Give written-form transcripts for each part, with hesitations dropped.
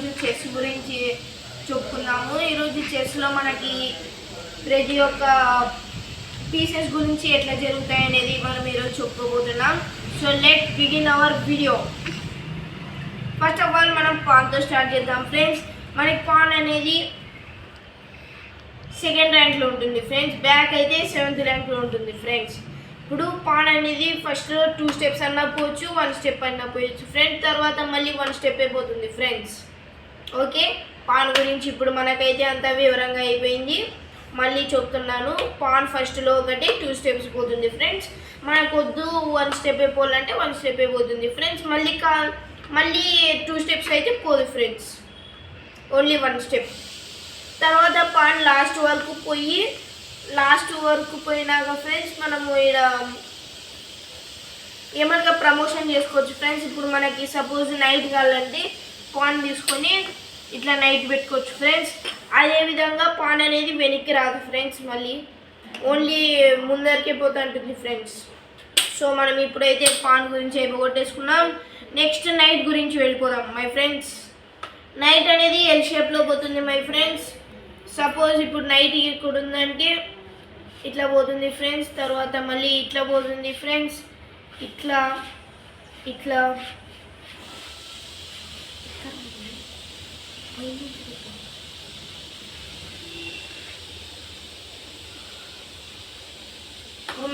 ఈరోజు చెస్ గురించి చెప్పుకుందాము. ఈరోజు చెస్లో మనకి ప్రతి ఒక్క పీసెస్ గురించి ఎట్లా జరుగుతాయి అనేది మనం ఈరోజు చెప్పుకోబోతున్నాం. So let begin our video. First of all మనం పాన్తో స్టార్ట్ చేద్దాం ఫ్రెండ్స్. మనకి పాన్ అనేది సెకండ్ ర్యాంక్లో ఉంటుంది ఫ్రెండ్స్, బ్యాక్ అయితే 7th ర్యాంక్లో ఉంటుంది ఫ్రెండ్స్. ఇప్పుడు పాన్ అనేది ఫస్ట్ 2 స్టెప్స్ అన్నా పోవచ్చు, 1 స్టెప్ అన్నా పోయచ్చు ఫ్రెండ్స్. తర్వాత మళ్ళీ 1 స్టెప్ అయిపోతుంది ఫ్రెండ్స్. ఓకే, పాన్ గురించి ఇప్పుడు మనకైతే అంత వివరంగా అయిపోయింది. మళ్ళీ చెప్తున్నాను, పాన్ ఫస్ట్లో ఒకటి 2 స్టెప్స్ పోతుంది ఫ్రెండ్స్. మనకు వద్దు 1 స్టెప్ అయిపోవాలంటే 1 స్టెప్ అయిపోతుంది ఫ్రెండ్స్. మళ్ళీ 2 స్టెప్స్ అయితే పోదు ఫ్రెండ్స్, ఓన్లీ 1 స్టెప్. తర్వాత పాన్ లాస్ట్ వరకు పోయినాక ఫ్రెండ్స్ మనము ఇక్కడ ఏమన్నా ప్రమోషన్ చేసుకోవచ్చు ఫ్రెండ్స్. ఇప్పుడు మనకి సపోజ్ నైట్ కావాలంటే పాన్ తీసుకొని ఇట్లా నైట్ పెట్టుకోవచ్చు ఫ్రెండ్స్. అదేవిధంగా పాన్ అనేది వెనక్కి రాదు ఫ్రెండ్స్, మళ్ళీ ఓన్లీ ముందరికే పోతూ ఉంటుంది ఫ్రెండ్స్. సో మనం ఇప్పుడైతే పాన్ గురించి అయిపోగొట్టేసుకున్నాం. నెక్స్ట్ నైట్ గురించి వెళ్ళిపోదాం మై ఫ్రెండ్స్. నైట్ అనేది ఎల్ షేప్లో పోతుంది మై ఫ్రెండ్స్. సపోజ్ ఇప్పుడు నైట్ ఇక్కడ ఉందంటే ఇట్లా పోతుంది ఫ్రెండ్స్. తర్వాత మళ్ళీ ఇట్లా పోతుంది ఫ్రెండ్స్, ఇట్లా ఇట్లా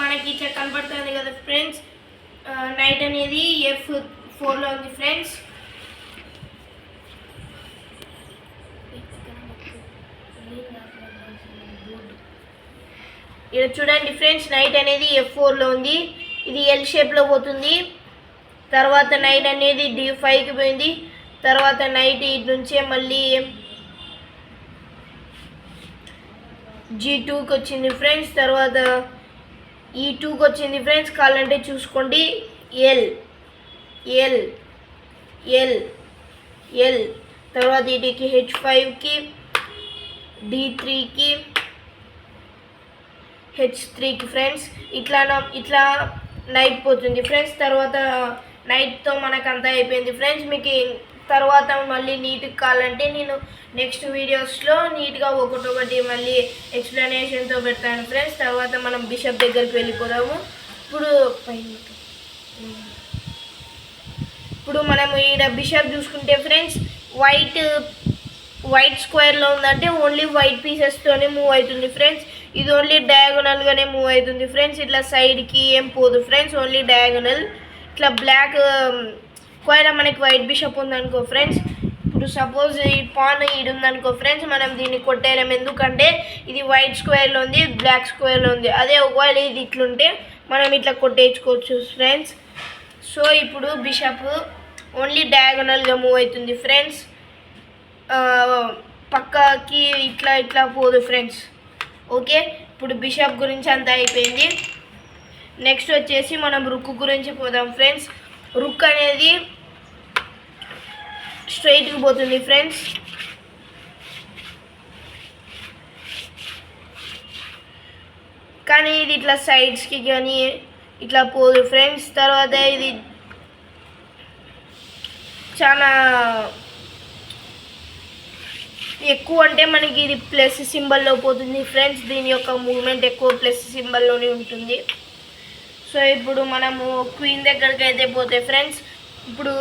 మనకి ఇట్లా కనపడుతుంది కదా ఫ్రెండ్స్. నైట్ అనేది F4లో ఉంది ఫ్రెండ్స్. ఇక్కడ చూడండి ఫ్రెండ్స్, నైట్ అనేది F4లో ఉంది. ఇది ఎల్ షేప్లో పోతుంది. తర్వాత నైట్ అనేది D5కి పోయింది. తర్వాత నైట్ ఇటు నుంచే మళ్ళీ G2కి వచ్చింది ఫ్రెండ్స్. తర్వాత E2కి వచ్చింది ఫ్రెండ్స్. కావాలంటే చూసుకోండి, ఎల్ ఎల్ ఎల్ ఎల్. తర్వాత ఇటుకి H5కి, D3కి, H3కి ఫ్రెండ్స్. ఇట్లా నైట్ పోతుంది ఫ్రెండ్స్. తర్వాత నైట్తో మనకు అంతా అయిపోయింది ఫ్రెండ్స్. మీకు తర్వాత మళ్ళీ నీట్గా కావాలంటే నేను నెక్స్ట్ వీడియోస్లో నీట్గా ఒకటొకటి మళ్ళీ ఎక్స్ప్లెనేషన్తో పెడతాను ఫ్రెండ్స్. తర్వాత మనం బిషప్ దగ్గరికి వెళ్ళిపోదాము. ఇప్పుడు మనము ఈడ బిషప్ చూసుకుంటే ఫ్రెండ్స్, వైట్ స్క్వేర్లో ఉందంటే ఓన్లీ వైట్ పీసెస్తోనే మూవ్ అవుతుంది ఫ్రెండ్స్. ఇది ఓన్లీ డయాగోనల్గానే మూవ్ అవుతుంది ఫ్రెండ్స్. ఇట్లా సైడ్కి ఏం పోదు ఫ్రెండ్స్, ఓన్లీ డయాగోనల్. ఇట్లా బ్లాక్ ఒకవేళ మనకి వైట్ బిషప్ ఉందనుకో ఫ్రెండ్స్, ఇప్పుడు సపోజ్ ఈ పాన్ ఇది ఉందనుకో ఫ్రెండ్స్, మనం దీన్ని కొట్టేయలేం. ఎందుకంటే ఇది వైట్ స్క్వేర్లో ఉంది, బ్లాక్ స్క్వేర్లో ఉంది. అదే ఒకవేళ ఇది ఇట్లుంటే మనం ఇట్లా కొట్టేయించుకోవచ్చు ఫ్రెండ్స్. సో ఇప్పుడు బిషప్ ఓన్లీ డయాగోనల్గా మూవ్ అవుతుంది ఫ్రెండ్స్, పక్కకి ఇట్లా పోదు ఫ్రెండ్స్. ఓకే, ఇప్పుడు బిషప్ గురించి అంతా అయిపోయింది. నెక్స్ట్ వచ్చేసి మనం రుక్ గురించి పోదాం ఫ్రెండ్స్. రుక్ అనేది స్ట్రైట్కి పోతుంది ఫ్రెండ్స్. కానీ ఇది ఇట్లా సైడ్స్కి కానీ ఇట్లా పోదు ఫ్రెండ్స్. తర్వాత ఇది చాలా ఎక్కువ అంటే మనకి ఇది ప్లస్ సింబల్లో పోతుంది ఫ్రెండ్స్. దీని యొక్క మూవ్మెంట్ ఎక్కువ ప్లస్ సింబల్లోనే ఉంటుంది. సో ఇప్పుడు మనము క్వీన్ దగ్గరికి అయితే పోతే ఫ్రెండ్స్, ఇప్పుడు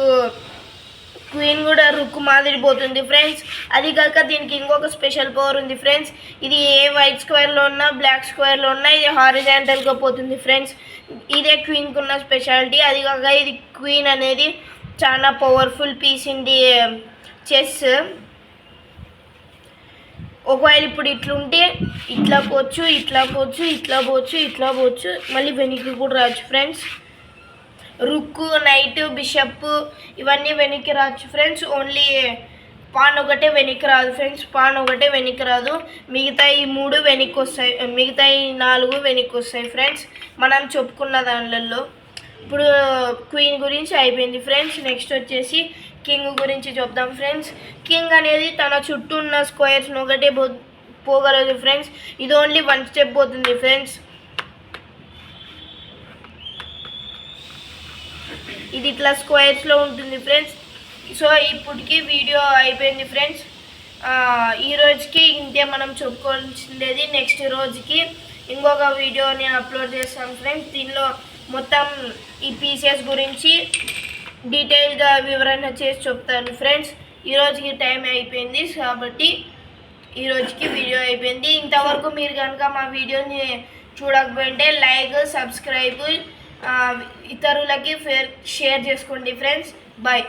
క్వీన్ కూడా రుక్ మాదిరి పోతుంది ఫ్రెండ్స్. అది కాక దీనికి ఇంకొక స్పెషల్ పవర్ ఉంది ఫ్రెండ్స్. ఇది ఏ వైట్ స్క్వేర్లో ఉన్నా బ్లాక్ స్క్వేర్లో ఉన్నా ఇది హారిజాంటల్గా పోతుంది ఫ్రెండ్స్. ఇదే క్వీన్కి ఉన్న స్పెషాలిటీ. అది కాక ఇది క్వీన్ అనేది చాలా powerful piece in the chess. ఒకవేళ ఇప్పుడు ఇట్లుంటే ఇట్లా పోవచ్చు, మళ్ళీ వెనక్కి కూడా రావచ్చు ఫ్రెండ్స్. రుక్, నైట్, బిషప్ ఇవన్నీ వెనక్కి రావచ్చు ఫ్రెండ్స్. ఓన్లీ పాన్ ఒకటే వెనక్కి రాదు ఫ్రెండ్స్. మిగతా ఈ 3 వెనక్కి వస్తాయి, మిగతా ఈ 4 వెనక్కి వస్తాయి ఫ్రెండ్స్ మనం చెప్పుకున్న దానిలలో. ఇప్పుడు క్వీన్ గురించి అయిపోయింది ఫ్రెండ్స్. నెక్స్ట్ వచ్చేసి కింగ్ గురించి చెప్దాం ఫ్రెండ్స్. కింగ్ అనేది తన చుట్టూ ఉన్న స్క్వేర్స్ని ఒకటే పోగలదు ఫ్రెండ్స్. ఇది ఓన్లీ 1 స్టెప్ పోతుంది ఫ్రెండ్స్. ఇది ఇట్లా స్క్వేర్స్లో ఉంటుంది ఫ్రెండ్స్. సో ఇప్పటికి వీడియో అయిపోయింది ఫ్రెండ్స్. ఈ రోజుకి ఇంతే మనం చెప్పుకోవాల్సిండేది. నెక్స్ట్ రోజుకి ఇంకొక వీడియో నేను అప్లోడ్ చేస్తాను ఫ్రెండ్స్. దీనిలో మొత్తం ఈ పీసెస్ గురించి డీటెయిల్గా వివరణ చేసి చెప్తాను ఫ్రెండ్స్. ఈరోజుకి టైం అయిపోయింది కాబట్టి ఈరోజుకి వీడియో అయిపోయింది. ఇంతవరకు మీరు కనుక మా వీడియోని చూడకపోయింటే లైక్, సబ్స్క్రైబ్, ఇతరులకి షేర్ చేసుకోండి ఫ్రెండ్స్. బాయ్.